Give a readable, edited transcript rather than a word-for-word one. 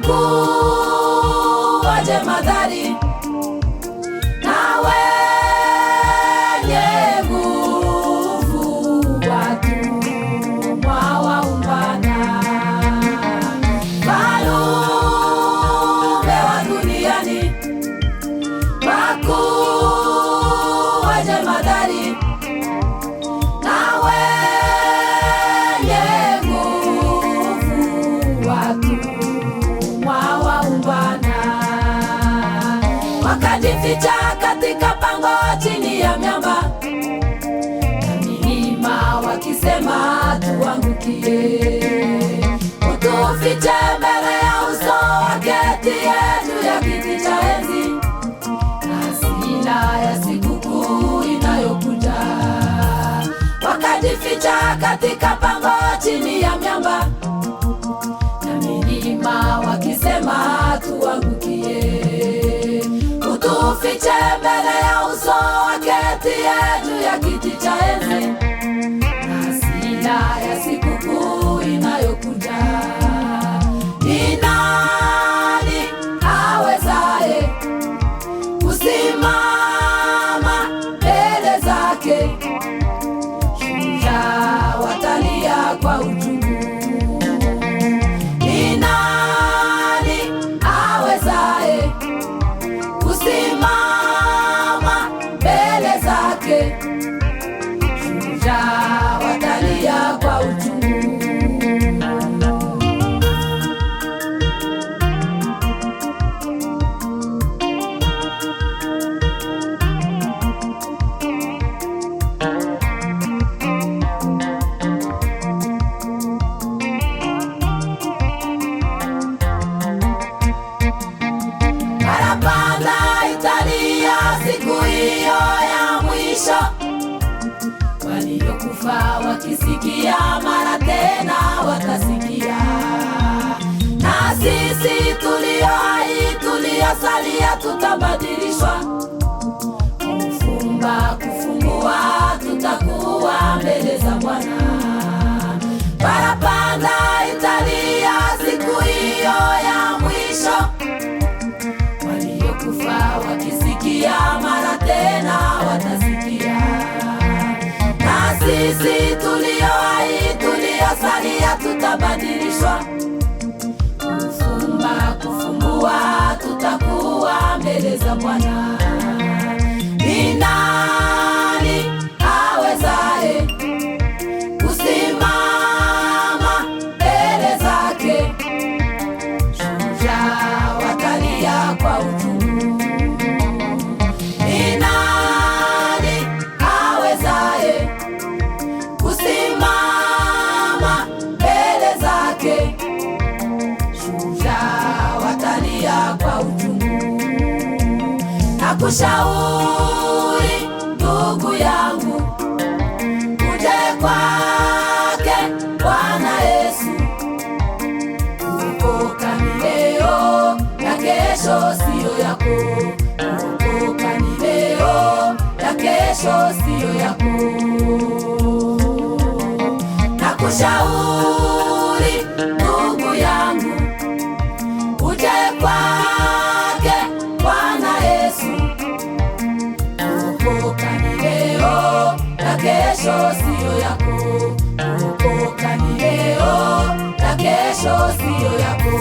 wakuu wajemadari na wenye nguvu, watumwa waungwana, falume wa duniani, wakuu wajemadari na wenye nguvu, watumwa waungwana, wakajificha katika pango chini ya miamba na milima, wakisema tuangukie, utufiche mbele ya uso wake, tie juu ya kiti cha enzi, hasira ya sikukuu inayokuja. Wakajificha katika pango chini ya miamba na milima, wakisema tuangukie, utufiche mbele ya uso wake, tie juu ya kiti cha enzi, hasira ya sikukuu inayokuja. Ni nani awezaye kusimama mbele zake? Shujaa watalia kwa uchungu. Ni nani awezaye kusimama mbele zake? Shujaa watalia kwa uchungu. Parapanda italia siku hiyo ya mwisho, waliokufa wakisikia mara tena watasikia, na sisi tulio hai tuliosalia tutabadilishwa, kufumba kufumbua tutakuwa mbele za Bwana. Parapanda italia siku hiyo ya mwisho, waliokufa wakisikia mara tena watasikia, na sisi tulio hai tuliosalia tutabadilishwa, kufumba kufumbua tutakuwa mbele za Bwana. Ni nani awezaye kusimama mbele zake? Shujaa watalia kwa uchungu. Ni nani awezaye kusimama mbele zake? Shujaa watalia kwa uchungu. Nakushauri ndugu yangu, uje kwake Bwana Yesu. Kuokoka ni leo na kesho siyo yako. Kuokoka ni leo na kesho siyo yako. Nakushauri ndugu yangu, uje kwake Bwana Yesu. Kuokoka ni leo na kesho siyo yako. Kuokoka ni leo na kesho siyo yako.